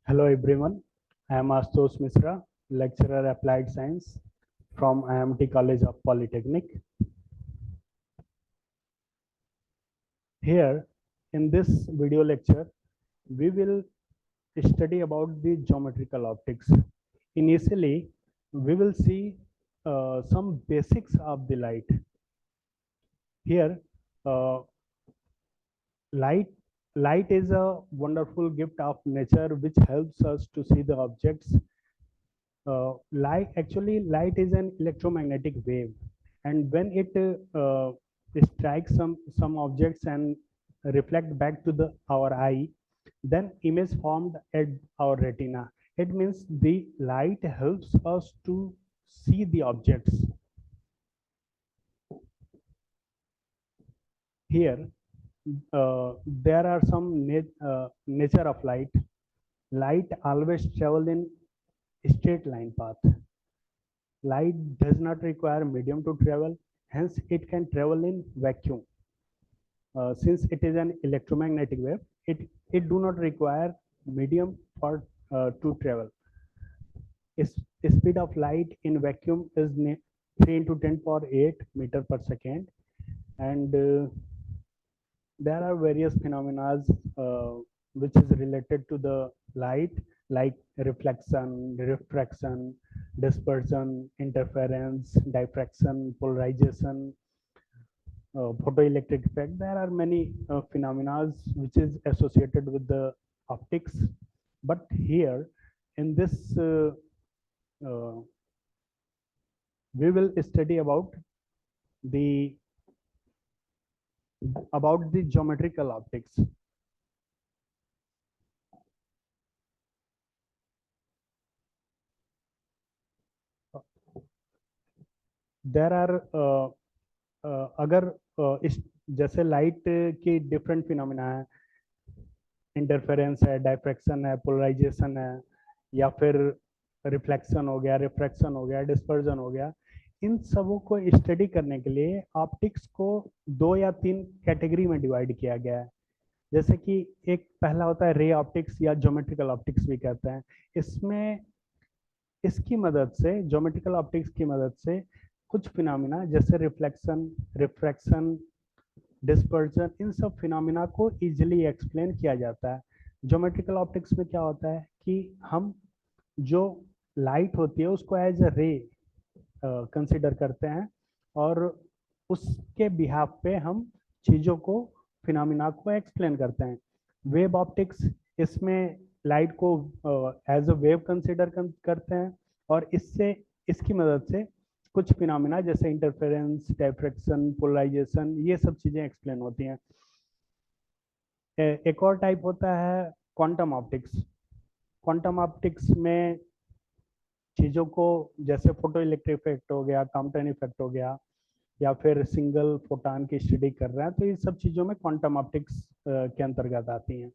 Hello everyone, I am Ashutosh Mishra, lecturer Applied Science from IMT College of Polytechnic. Here in this video lecture, we will study about the geometrical optics. Initially, we will see some basics of the light. Here, uh, light light is a wonderful gift of nature which helps us to see the objects. Light is an electromagnetic wave, and when it strikes some objects and reflect back to the our eye, then image formed at our retina. It means the light helps us to see the objects. Here, there are some nature of light. Light always travel in straight line path. Light does not require medium to travel, hence it can travel in vacuum. Since it is an electromagnetic wave, it do not require medium for to travel. Speed of light in vacuum is 3 into 10 power 8 meter per second, and there are various phenomena which is related to the light, like reflection, refraction, dispersion, interference, diffraction, polarization, photoelectric effect. There are many phenomena which is associated with the optics, but here in this uh, we will study the about the geometrical optics. There are अगर इस जैसे light की different phenomena है, interference है, diffraction है, polarisation है, या फिर रिफ्लेक्शन हो गया, रिफ्रैक्शन हो गया, डिस्पर्जन हो गया, इन सबों को स्टडी करने के लिए ऑप्टिक्स को 2 या 3 कैटेगरी में डिवाइड किया गया है. जैसे कि एक पहला होता है रे ऑप्टिक्स या ज्योमेट्रिकल ऑप्टिक्स भी कहते हैं. इसमें इसकी मदद से, ज्योमेट्रिकल ऑप्टिक्स की मदद से कुछ फिनोमिना जैसे रिफ्लेक्शन, रिफ्रैक्शन, डिस्पर्जन, इन सब फिनोमिना को इजीली एक्सप्लेन किया जाता है. ज्योमेट्रिकल ऑप्टिक्स में क्या होता है कि हम जो लाइट होती है उसको एज अ रे कंसिडर करते हैं, और उसके बिहाफ पे हम चीज़ों को, फिनोमिना को एक्सप्लेन करते हैं. वेव ऑप्टिक्स, इसमें लाइट को एज अ वेव कंसिडर करते हैं, और इससे, इसकी मदद से कुछ फिनोमिना जैसे इंटरफेरेंस, डायफ्रैक्शन, पोलराइजेशन, ये सब चीजें एक्सप्लेन होती हैं. एक और टाइप होता है क्वांटम ऑप्टिक्स. क्वांटम ऑप्टिक्स में चीजों को, जैसे फोटो इलेक्ट्रिक इफेक्ट हो गया, कॉम्पटन इफेक्ट हो गया, या फिर सिंगल फोटॉन की स्टडी कर रहे हैं, तो इन सब चीजों में क्वांटम ऑप्टिक्स के अंतर्गत आती हैं.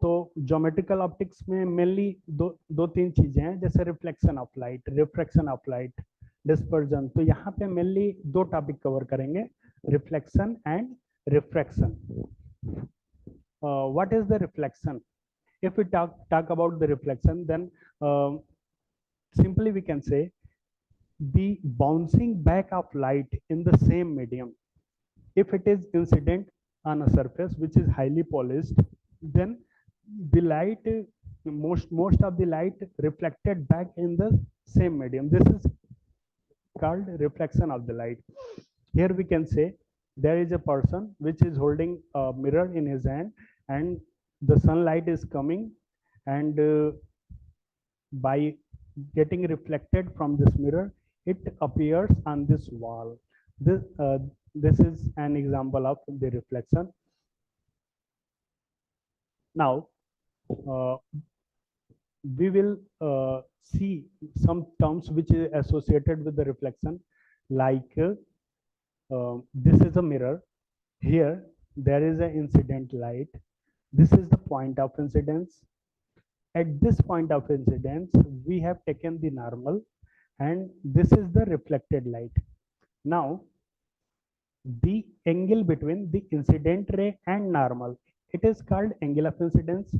तो ज्योमेट्रिकल ऑप्टिक्स में मेनली दो तीन चीजें हैं, जैसे reflection of light, refraction of light, dispersion. तो यहाँ पे मेनली 2 टॉपिक कवर करेंगे, reflection and refraction. What is the reflection? If we talk about the reflection, then simply we can say the bouncing back of light in the same medium. If it is incident on a surface which is highly polished, then the light, most of the light reflected back in the same medium. This is called reflection of the light. Here we can say there is a person which is holding a mirror in his hand, and the sunlight is coming, and by getting reflected from this mirror, it appears on this wall. This is an example of the reflection. Now we will see some terms which is associated with the reflection, like this is a mirror. Here there is an incident light. This is the point of incidence. At this point of incidence, we have taken the normal, and this is the reflected light. Now, the angle between the incident ray and normal, it is called angle of incidence,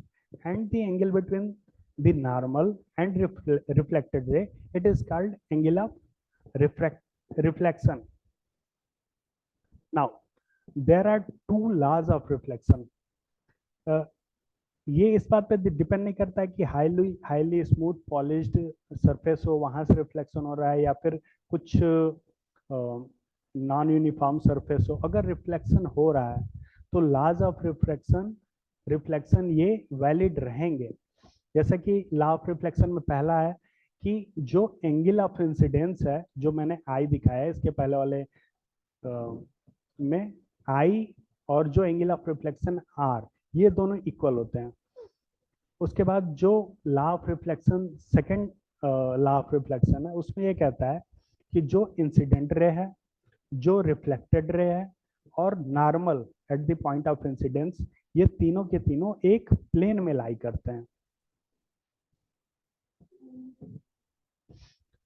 and the angle between the normal and reflected ray, it is called angle of reflection. Now there are two laws of reflection. ये इस बात पे depend नहीं करता है कि highly smooth polished surface हो वहां से रिफ्लेक्शन हो रहा है या फिर कुछ नॉन यूनिफॉर्म सरफेस हो. अगर रिफ्लेक्शन हो रहा है तो लॉज ऑफ रिफ्लेक्शन ये वैलिड रहेंगे. जैसा कि लॉ ऑफ रिफ्लेक्शन में पहला है कि जो एंगल ऑफ इंसिडेंस है, जो मैंने आई दिखाया है इसके पहले वाले में, आई और जो एंगल ऑफ रिफ्लेक्शन आर, ये दोनों इक्वल होते हैं. उसके बाद जो law of reflection, second law of reflection है, उसमें ये कहता है कि जो इंसिडेंट रे है, जो रिफ्लेक्टेड रे है और normal at the point of incidence, ये तीनों के तीनों एक प्लेन में लाई करते हैं.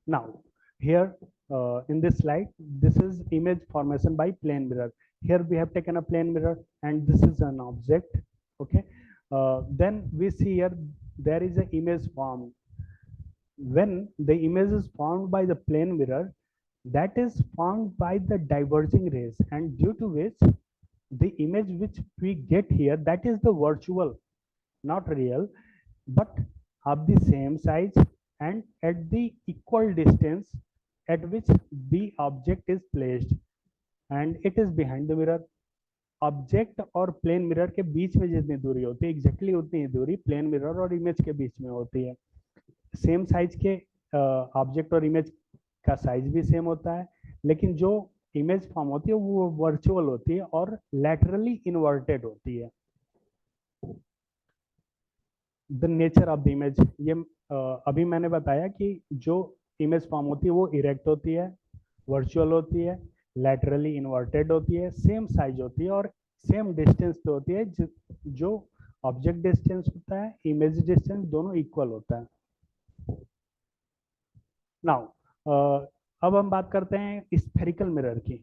Now, here in this slide, this is image formation by plane mirror. Here we have taken a plane mirror, and this is an object. Okay. Then we see here there is an image formed. When the image is formed by the plane mirror, that is formed by the diverging rays, and due to which the image which we get here, that is the virtual, not real, but of the same size and at the equal distance at which the object is placed, and it is behind the mirror. Object और plane mirror के बीच में जितनी दूरी होती है, exactly उतनी ही दूरी plane mirror और इमेज के बीच में होती है. सेम साइज के ऑब्जेक्ट और इमेज का साइज भी सेम होता है, लेकिन जो इमेज फॉर्म होती है वो वर्चुअल होती है और लैटरली इन्वर्टेड होती है. The nature of the image, ये अभी मैंने बताया कि जो इमेज फॉर्म होती है वो इरेक्ट होती है, वर्चुअल होती है, लैटरली इन्वर्टेड होती है, सेम साइज होती है और सेम डिस्टेंस पे होती है. जो ऑब्जेक्ट डिस्टेंस होता है, इमेज डिस्टेंस, दोनों इक्वल होता है. नाउ अब हम बात करते हैं स्फेरिकल मिरर की.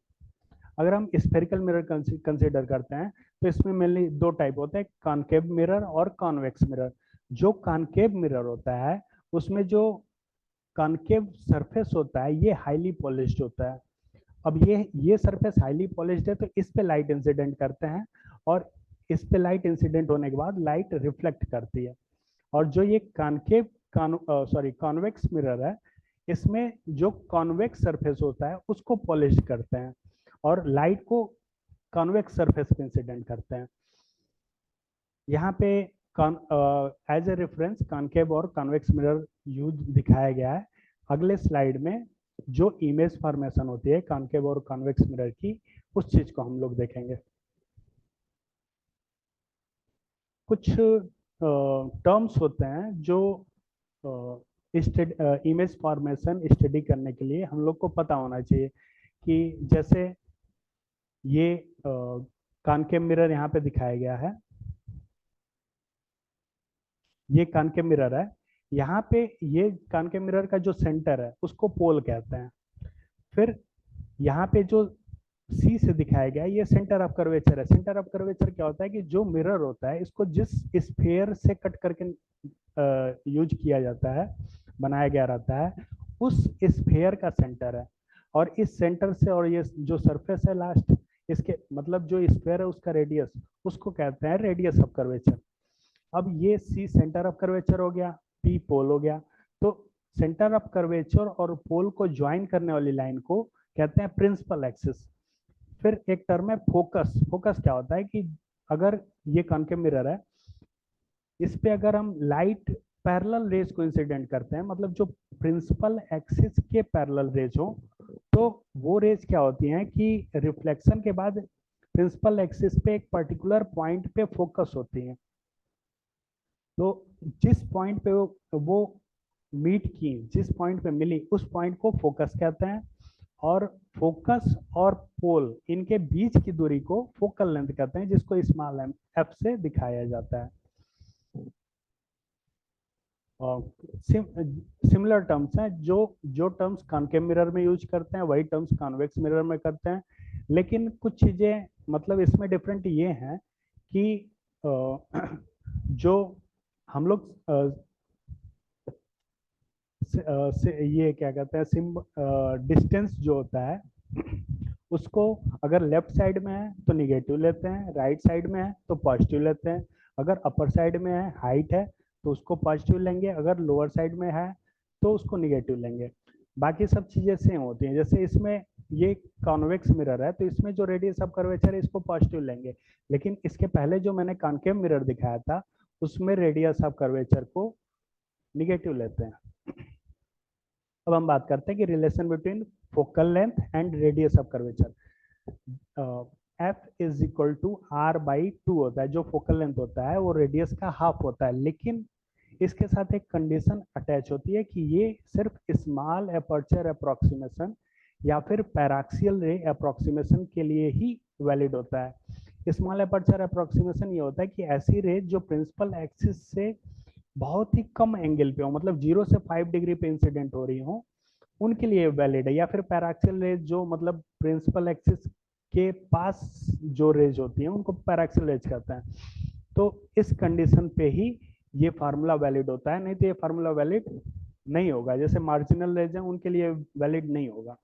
अगर हम स्फेरिकल मिरर कंसीडर करते हैं तो इसमें मेनली दो टाइप होते हैं, कॉनकेव मिरर और कॉन्वेक्स मिरर. जो कॉनकेव मिरर होता है उसमें जो कॉनकेव सरफेस होता है ये हाईली पॉलिश्ड होता है. अब ये सरफेस हाईली पॉलिश्ड है तो इस पे लाइट इंसिडेंट करते हैं और इस पे लाइट इंसिडेंट होने के बाद लाइट रिफ्लेक्ट करती है. और जो ये कॉन्वेक्स मिरर है, इसमें जो कॉन्वेक्स सरफेस होता है उसको पॉलिश करते हैं और लाइट को कॉन्वेक्स सरफेस पे इंसिडेंट करते हैं. यहाँ पे एज ए रेफरेंस कॉनकेव और कॉन्वेक्स मिरर यूज दिखाया गया है. अगले स्लाइड में जो इमेज फॉर्मेशन होती है कॉनकेव और कॉन्वेक्स मिरर की, उस चीज को हम लोग देखेंगे. कुछ टर्म्स होते हैं जो इमेज फॉर्मेशन स्टडी करने के लिए हम लोग को पता होना चाहिए. कि जैसे ये कॉनकेव मिरर यहाँ पे दिखाया गया है, ये कॉनकेव मिरर है. यहाँ पे ये कॉनकेव मिरर का जो सेंटर है उसको पोल कहते हैं. फिर यहाँ पे जो सी से दिखाया गया है ये सेंटर ऑफ कर्वेचर है. सेंटर ऑफ कर्वेचर क्या होता है कि जो मिरर होता है इसको जिस स्फीयर से कट करके यूज किया जाता है, बनाया गया रहता है, उस स्फीयर का सेंटर है. और इस सेंटर से और ये जो सरफेस है लास्ट, इसके मतलब जो स्फीयर है उसका रेडियस, उसको कहते हैं रेडियस ऑफ कर्वेचर. अब ये सी सेंटर ऑफ कर्वेचर हो गया, पी पोल हो गया. तो सेंटर ऑफ कर्वेचर और पोल को ज्वाइन करने वाली लाइन को कहते हैं प्रिंसिपल एक्सिस. फिर एक टर्म है फोकस. फोकस क्या होता है कि अगर ये कॉनकेव मिरर है, इस पे अगर हम लाइट पैरेलल रेज को इंसिडेंट करते हैं, मतलब जो प्रिंसिपल एक्सिस के पैरेलल रेज हो, तो वो रेज क्या होती हैं कि रिफ्लेक्शन के बाद प्रिंसिपल एक्सिस पे एक पर्टिकुलर पॉइंट पे फोकस होती हैं. तो जिस पॉइंट पे वो मीट की, जिस पॉइंट पे मिली, उस पॉइंट को फोकस कहते हैं. और फोकस और पोल, इनके बीच की दूरी को फोकल लेंथ कहते हैं, जिसको स्मॉल एफ से दिखाया जाता है. सिमिलर टर्म्स हैं. जो टर्म्स कॉनकेव मिरर में यूज करते हैं वही टर्म्स कॉन्वेक्स मिरर में करते हैं. लेकिन कुछ चीजें मतलब इसमें डिफरेंट ये हैं कि जो हम लोग ये क्या कहते हैं डिस्टेंस जो होता है उसको अगर लेफ्ट साइड में है तो निगेटिव लेते हैं, राइट साइड में है तो पॉजिटिव लेते हैं। अगर अपर साइड में है, हाइट है, तो उसको पॉजिटिव लेंगे, अगर लोअर साइड में है तो उसको निगेटिव लेंगे। बाकी सब चीजें सेम होती हैं। जैसे इसमें ये कॉन्वेक्स मिरर है तो इसमें जो रेडियस ऑफ कर्वेचर है इसको पॉजिटिव लेंगे, लेकिन इसके पहले जो मैंने कॉनकेव मिरर दिखाया था उसमें रेडियस ऑफ कर्वेचर को निगेटिव लेते हैं। अब हम बात करते हैं कि relation between focal length and radius of curvature. F is equal to r by two होता है। जो फोकल लेंथ होता है वो रेडियस का हाफ होता है, लेकिन इसके साथ एक कंडीशन अटैच होती है कि ये सिर्फ स्मॉल अपर्चर अप्रोक्सीमेशन या फिर पैराक्सियल रे अप्रोक्सीमेशन के लिए ही वैलिड होता है। स्मॉल अपर्चर अप्रोक्सीमेशन ये होता है कि ऐसी रे जो प्रिंसिपल एक्सिस से बहुत ही कम एंगल पे हो, मतलब 0 से 5 डिग्री पे इंसिडेंट हो रही हो, उनके लिए वैलिड है। या फिर पैराक्सियल रेज जो मतलब प्रिंसिपल एक्सिस के पास जो रेज होती हैं उनको पैराक्सियल रेज कहते हैं। तो इस कंडीशन पे ही ये फार्मूला वैलिड होता है, नहीं तो ये फार्मूला वैलिड नहीं होगा। जैसे मार्जिनल रेज है उनके लिए वैलिड नहीं होगा।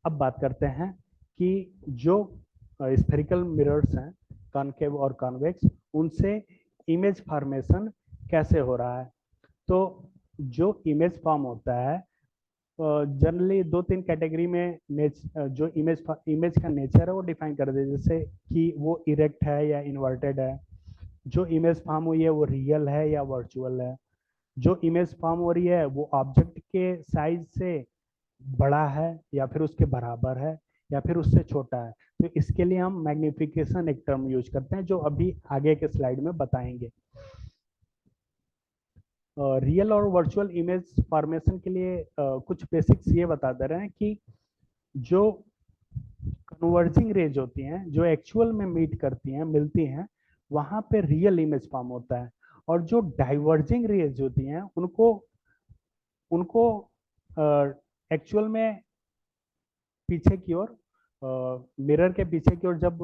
अब बात करते हैं कि जो स्फेरिकल मिरर्स हैं कॉनकेव और कॉन्वेक्स, उनसे इमेज फॉर्मेशन कैसे हो रहा है। तो जो इमेज फॉर्म होता है जनरली दो तीन कैटेगरी में जो इमेज का नेचर है वो डिफाइन कर दे, जैसे कि वो इरेक्ट है या इन्वर्टेड है, जो इमेज फॉर्म हुई है वो रियल है या वर्चुअल है, जो इमेज फॉर्म हो रही है वो ऑब्जेक्ट के साइज से बड़ा है या फिर उसके बराबर है या फिर उससे छोटा है। तो इसके लिए हम मैग्निफिकेशन एक टर्म यूज करते हैं जो अभी आगे के स्लाइड में बताएंगे। रियल और वर्चुअल इमेज फॉर्मेशन के लिए कुछ बेसिक्स ये बता दे रहे हैं कि जो कन्वर्जिंग रेज होती हैं जो एक्चुअल में मीट करती हैं, मिलती हैं, वहां पे रियल इमेज फॉर्म होता है। और जो डाइवर्जिंग रेज होती हैं उनको उनको एक्चुअल में पीछे की ओर मिरर के पीछे की ओर जब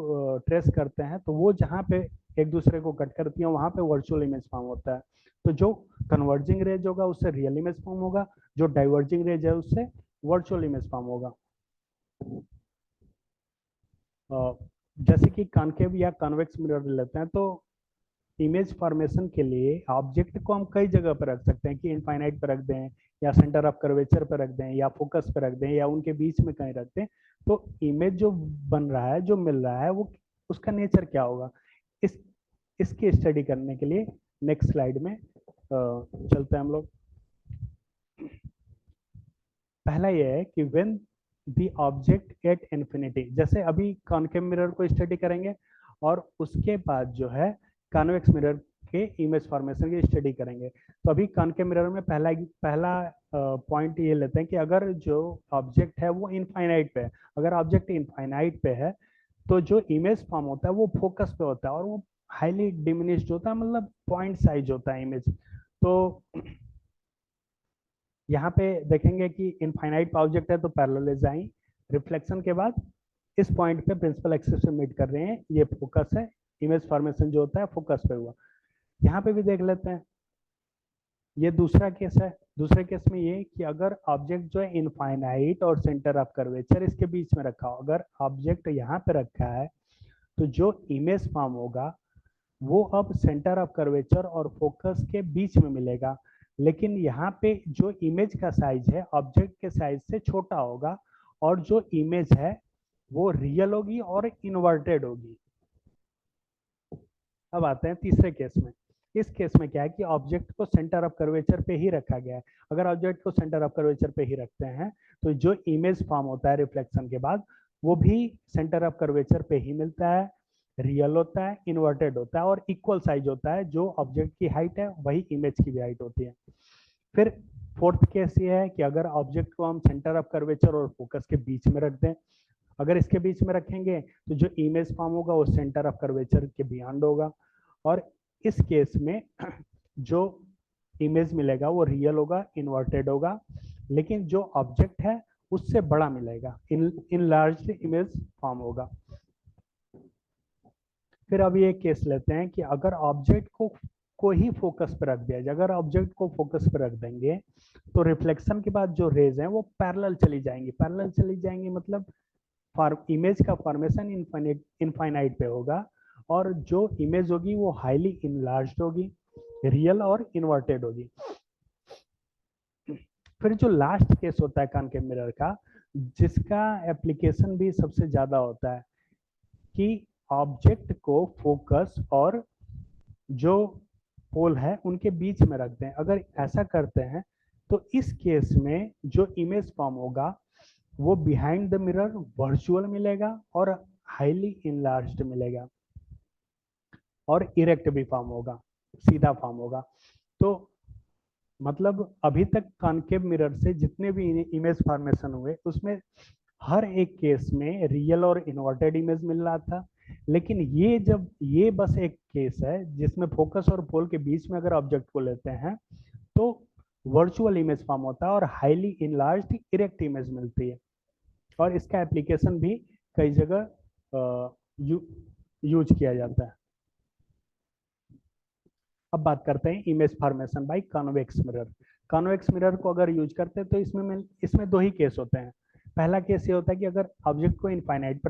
ट्रेस करते हैं तो वो जहाँ पे एक दूसरे को कट करती है वहां पे वर्चुअल इमेज फॉर्म होता है। तो जो कन्वर्जिंग रेज होगा उससे रियल इमेज फॉर्म होगा, जो डाइवर्जिंग रेज है उससे वर्चुअल इमेज फॉर्म होगा। जैसे कि कॉनकेव या कॉन्वेक्स मिरर लेते हैं तो इमेज फॉर्मेशन के लिए ऑब्जेक्ट को हम कई जगह पर रख सकते हैं कि इनफाइनाइट पर रख दें या सेंटर ऑफ कर्वेचर पर रख दें या फोकस पर रख दें या उनके बीच में कहीं रख दें। तो इमेज जो बन रहा है, जो मिल रहा है, वो उसका नेचर क्या होगा, इस इसकी स्टडी करने के लिए नेक्स्ट स्लाइड में चलते हैं हम लोग। पहला ये है कि when the object at infinity, जैसे अभी कॉनकेव मिरर को स्टडी करेंगे और उसके बाद जो है कॉन्वेक्स मिरर के इमेज फॉर्मेशन की स्टडी करेंगे। तो अभी कॉनकेव मिरर में पहला पॉइंट ये लेते हैं कि अगर जो ऑब्जेक्ट है वो इनफाइनाइट पे है, अगर ऑब्जेक्ट इनफाइनाइट पे है तो जो इमेज फॉर्म होता है वो फोकस पे होता है और वो हाईली डिमिनिश्ड होता है, मतलब पॉइंट साइज होता है इमेज। तो यहाँ पे देखेंगे कि इनफाइनाइट ऑब्जेक्ट है तो पैरेलल आई, रिफ्लेक्शन के बाद इस पॉइंट पे प्रिंसिपल एक्सिस से मीट कर रहे हैं, ये फोकस है, इमेज फॉर्मेशन जो होता है फोकस पे हुआ। यहाँ पे भी देख लेते हैं, ये दूसरा केस है। दूसरे केस में ये कि अगर ऑब्जेक्ट जो है इनफाइनाइट और सेंटर ऑफ कर्वेचर इसके बीच में रखा हो, अगर ऑब्जेक्ट यहाँ पे रखा है तो जो इमेज फॉर्म होगा वो अब सेंटर ऑफ कर्वेचर और फोकस के बीच में मिलेगा, लेकिन यहाँ पे जो इमेज का साइज है ऑब्जेक्ट के साइज से छोटा होगा और जो इमेज है वो रियल होगी और इन्वर्टेड होगी। अब आते हैं तीसरे केस में। इस केस में क्या है कि ऑब्जेक्ट को सेंटर ऑफ कर्वेचर पे ही रखा गया है। अगर ऑब्जेक्ट को सेंटर ऑफ कर्वेचर पे ही रखते हैं तो जो इमेज फॉर्म होता है रिफ्लेक्शन के बाद वो भी सेंटर ऑफ कर्वेचर पे ही मिलता है, रियल होता है, इन्वर्टेड होता है और इक्वल साइज होता है। जो ऑब्जेक्ट की हाइट है वही इमेज की भी हाइट होती है। फिर फोर्थ केस ये है कि अगर ऑब्जेक्ट को हम सेंटर ऑफ कर्वेचर और फोकस के बीच में रख दें, अगर इसके बीच में रखेंगे तो जो इमेज फॉर्म होगा वो सेंटर ऑफ कर्वेचर के बियॉन्ड होगा और इस केस में जो इमेज मिलेगा वो रियल होगा, इन्वर्टेड होगा, लेकिन जो ऑब्जेक्ट है उससे बड़ा मिलेगा, इन लार्ज इमेज फॉर्म होगा। फिर अब ये केस लेते हैं कि अगर ऑब्जेक्ट को ही फोकस पे रख दिया जाए, अगर ऑब्जेक्ट को फोकस पे रख देंगे तो रिफ्लेक्शन के बाद जो रेज हैं वो पैरेलल चली जाएंगी। पैरेलल चली जाएंगी मतलब इमेज का फॉर्मेशन इनफाइनाइट पे होगा, और जो इमेज होगी वो हाईली इनलार्ज्ड होगी, रियल और इन्वर्टेड होगी। फिर जो लास्ट केस होता है कॉनकेव मिरर का, जिसका एप्लीकेशन भी सबसे ज्यादा होता है, कि ऑब्जेक्ट को फोकस और जो पोल है उनके बीच में रख दें। अगर ऐसा करते हैं तो इस केस में जो इमेज फॉर्म होगा वो बिहाइंड द मिरर वर्चुअल मिलेगा और हाईली इनलार्ज्ड मिलेगा, और इरेक्ट भी फॉर्म होगा, सीधा फॉर्म होगा। तो मतलब अभी तक कॉनकेव मिरर से जितने भी इमेज फॉर्मेशन हुए उसमें हर एक केस में रियल और इन्वर्टेड इमेज मिल रहा था, लेकिन ये बस एक केस है जिसमें फोकस और पोल के बीच में अगर ऑब्जेक्ट को लेते हैं तो वर्चुअल इमेज फॉर्म होता है और हाईली इनलार्ज्ड इरेक्ट इमेज मिलती है, और इसका एप्लीकेशन भी कई जगह यूज किया जाता है। अब बात करते हैं image formation by convex mirror. Convex mirror को अगर यूज करते हैं तो इसमें दो ही केस होते हैं। पहला केस ये होता है कि अगर ऑब्जेक्ट को इनफाइनाइट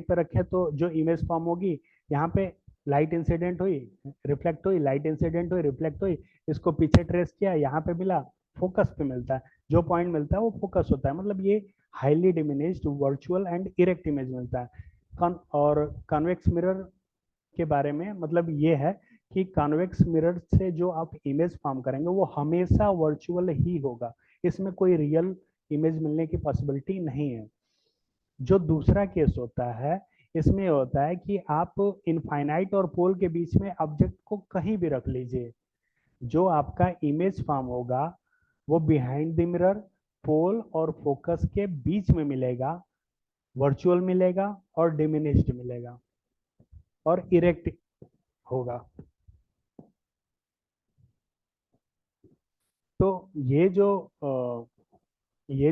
पर रखें तो जो इमेज फॉर्म होगी, यहाँ पे लाइट इंसिडेंट हुई, रिफ्लेक्ट हुई, लाइट इंसिडेंट हुई, रिफ्लेक्ट हुई, इसको पीछे ट्रेस किया, यहाँ पे मिला, फोकस पे मिलता है, जो पॉइंट मिलता है वो फोकस होता है, मतलब ये highly diminished virtual and erect image मिलता है। और कॉन्वेक्स मिरर के बारे में मतलब ये है कि कॉन्वेक्स मिरर से जो आप इमेज फॉर्म करेंगे वो हमेशा वर्चुअल ही होगा, इसमें कोई रियल इमेज मिलने की पॉसिबिलिटी नहीं है। जो दूसरा केस होता है, इसमें होता है कि आप इनफाइनाइट और पोल के बीच में ऑब्जेक्ट को कहीं भी रख लीजिए, जो आपका इमेज फॉर्म होगा वो बिहाइंड द मिरर, पोल और फोकस के बीच में मिलेगा, वर्चुअल मिलेगा और डिमिनिश्ड मिलेगा और इरेक्ट होगा। तो ये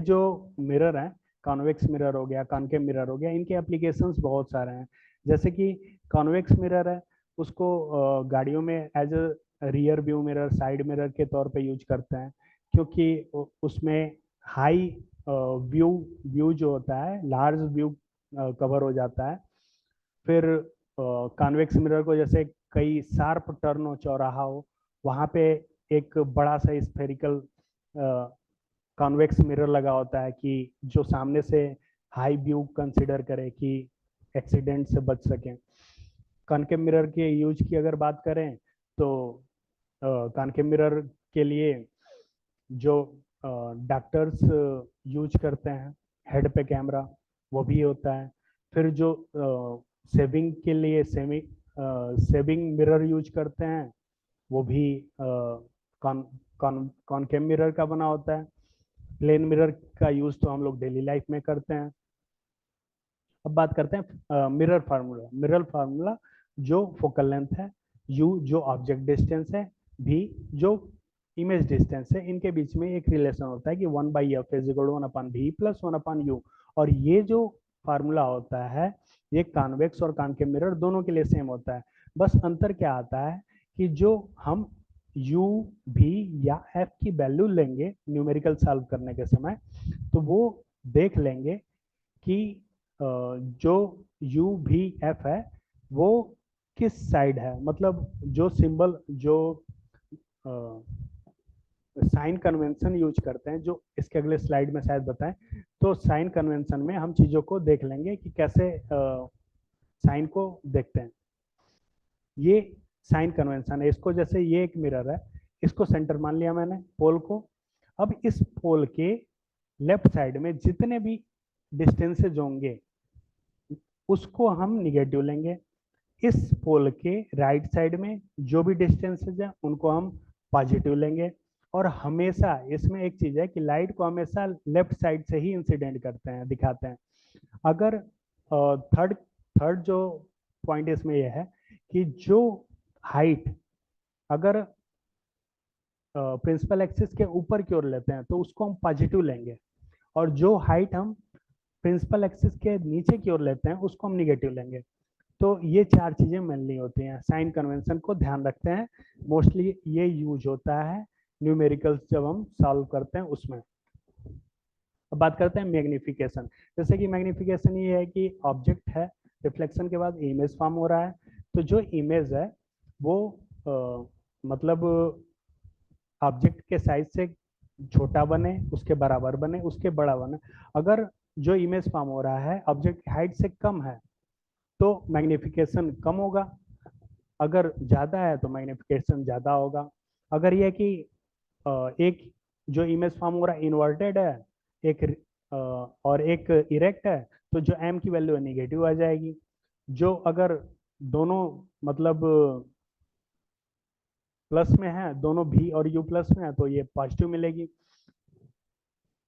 जो मिरर है, कॉन्वेक्स मिरर हो गया, कॉनकेव मिरर हो गया, इनके एप्लीकेशंस बहुत सारे हैं। जैसे कि कॉन्वेक्स मिरर है, उसको गाड़ियों में as a rear view mirror, side mirror के तौर पे यूज करते हैं, क्योंकि उसमें हाई व्यू व्यू जो होता है, लार्ज व्यू कवर हो जाता है। फिर कॉन्वेक्स मिरर को जैसे कई शार्प टर्न हो, चौराहा हो, वहाँ पे एक बड़ा सा स्फेरिकल कॉन्वेक्स मिरर लगा होता है कि जो सामने से हाई व्यू कंसिडर करे कि एक्सीडेंट से बच सकें। कॉनकेव मिरर के यूज की अगर बात करें तो कॉनकेव मिरर के लिए जो डॉक्टर्स यूज करते हैं, हेड पे कैमरा, वो भी होता है। फिर जो सेविंग के लिए सेविंग मिरर यूज करते हैं, वो भी कॉनकेव मिरर का बना होता है। प्लेन मिरर का यूज तो हम लोग डेली लाइफ में करते हैं। अब बात करते हैं मिरर फार्मूला। मिरर फार्मूला जो फोकल लेंथ है, यू जो ऑब्जेक्ट डिस्टेंस है, भी जो इमेज डिस्टेंस है, इनके बीच में एक रिलेशन होता है कि 1/f is equal to 1/v plus 1/u। और ये जो फार्मूला होता है ये कॉन्वेक्स और कॉनकेव मिरर दोनों के लिए सेम होता है। बस अंतर क्या आता है कि जो हम u v या f की वैल्यू लेंगे न्यूमेरिकल सॉल्व करने के समय, तो वो देख लेंगे कि जो u v f है वो किस साइड है, मतलब जो सिंबल जो साइन कन्वेंशन यूज करते हैं, जो इसके अगले स्लाइड में शायद बताएं, तो साइन कन्वेंशन में हम चीजों को देख लेंगे कि कैसे साइन को देखते हैं। ये साइन कन्वेंशन है। इसको जैसे ये एक मिरर है, इसको सेंटर मान लिया मैंने, पोल को। अब इस पोल के लेफ्ट साइड में जितने भी डिस्टेंसेज होंगे उसको हम निगेटिव लेंगे। इस पोल के राइट साइड में जो भी डिस्टेंसेज हैं उनको हम पॉजिटिव लेंगे। और हमेशा इसमें एक चीज है कि लाइट को हमेशा लेफ्ट साइड से ही इंसिडेंट करते हैं, दिखाते हैं। अगर थर्ड थर्ड जो पॉइंट इसमें यह है कि जो हाइट अगर प्रिंसिपल एक्सिस के ऊपर की ओर लेते हैं तो उसको हम पॉजिटिव लेंगे, और जो हाइट हम प्रिंसिपल एक्सिस के नीचे की ओर लेते हैं उसको हम निगेटिव लेंगे। तो ये चार चीजें मेनली होती हैं, साइन कन्वेंशन को ध्यान रखते हैं, मोस्टली ये यूज होता है न्यूमेरिकल्स जब हम सॉल्व करते हैं उसमें। अब बात करते हैं मैग्निफिकेशन। जैसे कि मैग्निफिकेशन ये है कि ऑब्जेक्ट है, रिफ्लेक्शन के बाद इमेज फॉर्म हो रहा है, तो जो इमेज है वो मतलब ऑब्जेक्ट के साइज से छोटा बने, उसके बराबर बने, उसके बड़ा बने। अगर जो इमेज फॉर्म हो रहा है ऑब्जेक्ट की हाइट से कम है तो मैग्निफिकेशन कम होगा, अगर ज्यादा है तो मैग्निफिकेशन ज्यादा होगा। अगर ये कि एक जो इमेज फॉर्म हो रहा है इन्वर्टेड है, एक और एक इरेक्ट है, तो जो एम की वैल्यू है निगेटिव आ जाएगी। जो अगर दोनों मतलब प्लस में है, दोनों भी और यू प्लस में है, तो ये पॉजिटिव मिलेगी।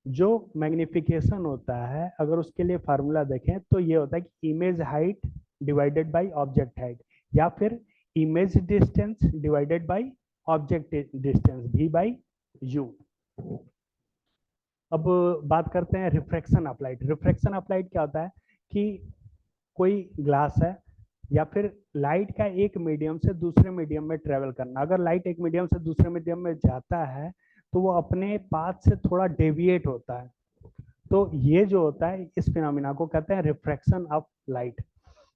जो मैग्निफिकेशन होता है अगर उसके लिए फार्मूला देखें तो ये होता है कि image height divided by object height, या फिर image distance divided by object distance भी बाय यू। अब बात करते हैं refraction of light. Refraction of light क्या होता है कि कोई ग्लास है या फिर लाइट का एक मीडियम से दूसरे मीडियम में ट्रेवल करना। अगर लाइट एक मीडियम से दूसरे मीडियम में जाता है तो वो अपने पाथ से थोड़ा डेविएट होता है। तो ये जो होता है इस फिनोमिना को कहते हैं रिफ्रैक्शन ऑफ लाइट।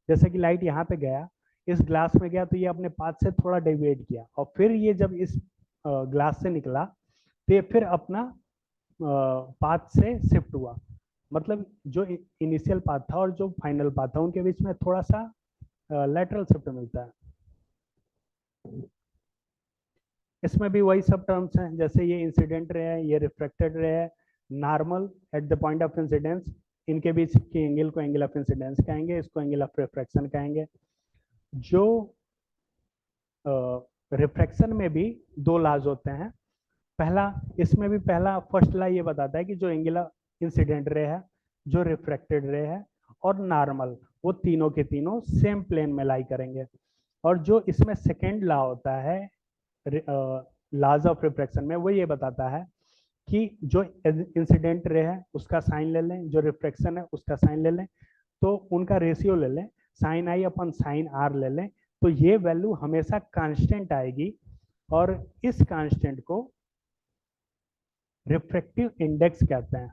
जैसे कि लाइट यहाँ पे गया, इस ग्लास में गया, तो ये अपने पाथ से थोड़ा डेविएट किया, और फिर ये जब इस ग्लास से निकला तो ये फिर अपना पाथ से शिफ्ट हुआ। मतलब जो इनिशियल पाथ था और जो फाइनल पाथ था उनके बीच में थोड़ा सा लेटरल शिफ्ट मिलता है। इसमें भी वही सब टर्म्स हैं, जैसे ये इंसिडेंट रे है, ये रिफ्लेक्टेड रे है, normal at the point of incidence, इनके बीच के एंगल को एंगल ऑफ इंसिडेंस कहेंगे, इसको एंगल ऑफ रिफ्रैक्शन कहेंगे। जो रिफ्रैक्शन में भी दो लॉज होते हैं। पहला, इसमें भी पहला फर्स्ट लॉ ये बताता है कि जो एंगल इंसिडेंट रे है, जो रिफ्रैक्टेड रे है और नॉर्मल, वो तीनों के तीनों सेम प्लेन में लाई करेंगे। और जो इसमें सेकेंड लॉ होता है लॉज ऑफ रिफ्रैक्शन में, वो ये बताता है कि जो इंसिडेंट रे है उसका साइन ले लें, जो रिफ्रैक्शन है उसका साइन ले लें, तो उनका रेशियो ले लें, sine i upon sine r ले लें, तो ये वैल्यू हमेशा कांस्टेंट आएगी। और इस कांस्टेंट को रिफ्रैक्टिव इंडेक्स कहते हैं।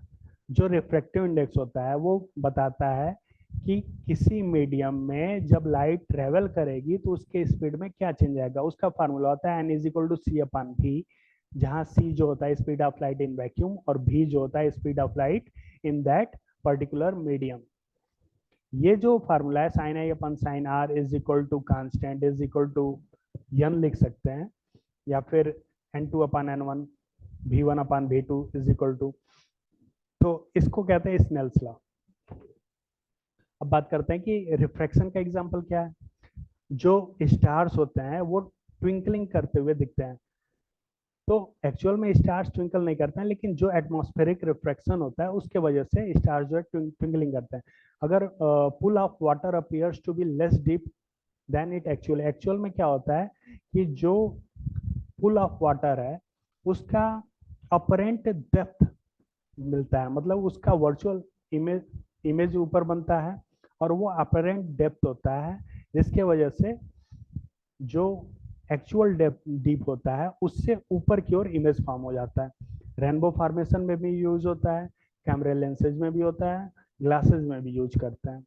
जो रिफ्रैक्टिव इंडेक्स होता है वो बताता है कि किसी मीडियम में जब लाइट ट्रेवल करेगी तो उसके स्पीड में क्या चेंज आएगा। उसका फार्मूला होता है n is equal to c upon v, जहां सी जो होता है speed of light in vacuum और भी जो होता है speed of light in that particular medium. ये जो फार्मूला है sine i upon sine r is equal to constant is equal to n लिख सकते हैं, या फिर n two upon n one, v one upon v two is equal to, तो इसको कहते हैं स्नेल्स लॉ। अब बात करते हैं कि रिफ्रैक्शन का एग्जांपल क्या है। जो स्टार्स होते हैं वो ट्विंकलिंग करते हुए दिखते हैं, तो एक्चुअल में स्टार्स ट्विंकल नहीं करते हैं, लेकिन जो एटमॉस्फेरिक रिफ्रैक्शन होता है उसके वजह से स्टार्स जो है ट्विंकलिंग करते हैं। अगर pool of water appears to be less deep than it actual, actual में क्या होता है कि जो पुल ऑफ वाटर है उसका अपरेंट डेप्थ मिलता है, मतलब उसका वर्चुअल इमेज इमेज ऊपर बनता है और वो अपरेंट डेप्थ होता है, जिसके वजह से जो एक्चुअल डेप्थ डीप होता है उससे ऊपर की ओर इमेज फॉर्म हो जाता है। रेनबो फॉर्मेशन में भी यूज होता है, कैमरे लेंसेज में भी होता है, ग्लासेस में भी यूज करते हैं,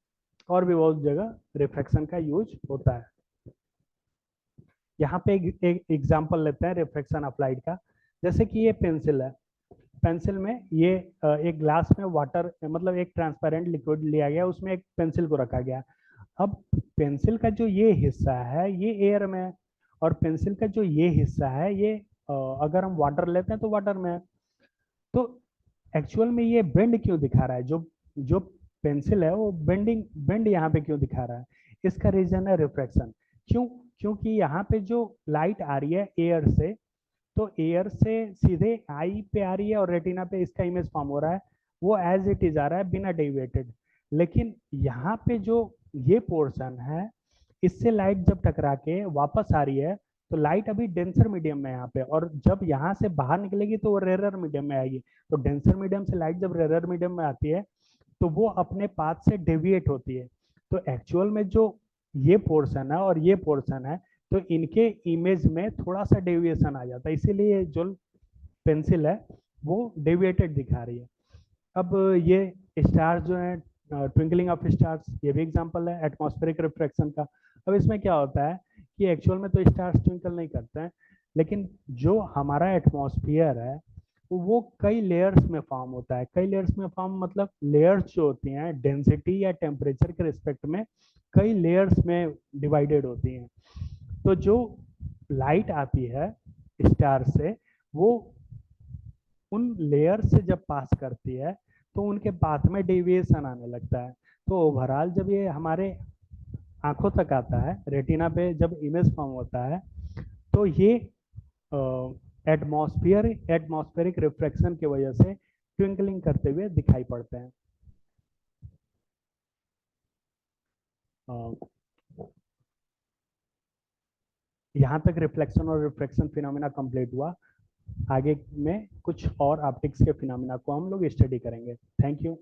और भी बहुत जगह रिफ्रैक्शन का यूज होता है। यहाँ पे एक एग्जांपल लेते हैं रिफ्रैक्शन ऑफ लाइट का। जैसे कि ये पेंसिल है, पेंसिल में ये एक ग्लास में वाटर मतलब एक ट्रांसपेरेंट लिक्विड लिया गया, उसमें एक पेंसिल को रखा गया। अब पेंसिल का जो ये हिस्सा है ये एयर में है, और पेंसिल का जो ये हिस्सा है ये अगर हम वाटर लेते हैं तो वाटर में है। तो एक्चुअल में ये बेंड क्यों दिखा रहा है, जो जो पेंसिल है वो बेंड यहाँ पे क्यों दिखा रहा है। इसका रीजन है रिफ्रैक्शन। क्यों? क्योंकि यहाँ पे जो लाइट आ रही है एयर से, तो एयर से सीधे आई पे आ रही है और रेटिना पे इसका इमेज फॉर्म हो रहा है, वो एज इट इज आ रहा है बिना डेविएटेड। लेकिन यहाँ पे जो ये पोर्शन है इससे लाइट जब टकरा के वापस आ रही है तो लाइट अभी डेंसर मीडियम में है यहाँ पे, और जब यहाँ से बाहर निकलेगी तो वो रेरर मीडियम में आएगी। तो डेंसर मीडियम से लाइट जब रेरर मीडियम में आती है तो वो अपने पाथ से डेविएट होती है। तो एक्चुअल में जो ये पोर्शन है और ये पोर्शन है, तो इनके इमेज में थोड़ा सा डेविएशन आ जाता है, इसीलिए जो पेंसिल है वो डेविएटेड दिखा रही है। अब ये स्टार्स जो है, ट्विंकलिंग ऑफ स्टार्स, ये भी एग्जांपल है एटमॉस्फेरिक रिफ्रैक्शन का। अब इसमें क्या होता है कि एक्चुअल में तो स्टार्स ट्विंकल नहीं करते हैं, लेकिन जो हमारा एटमॉस्फेयर है वो कई लेयर्स में फॉर्म होता है। कई लेयर्स में फॉर्म मतलब लेयर्स जो होती हैं डेंसिटी या टेम्परेचर के रिस्पेक्ट में कई लेयर्स में डिवाइडेड होती हैं। तो जो लाइट आती है स्टार से, वो उन लेयर से जब पास करती है तो उनके पाथ में डेविएशन आने लगता है। तो ओवरऑल जब ये हमारे आंखों तक आता है, रेटिना पे जब इमेज फॉर्म होता है, तो ये एटमॉस्फेरिक रिफ्रैक्शन की वजह से ट्विंकलिंग करते हुए दिखाई पड़ते हैं। यहाँ तक रिफ्लेक्शन और रिफ्रैक्शन फिनोमेना कंप्लीट हुआ। आगे में कुछ और ऑप्टिक्स के फिनोमेना को हम लोग स्टडी करेंगे। Thank you.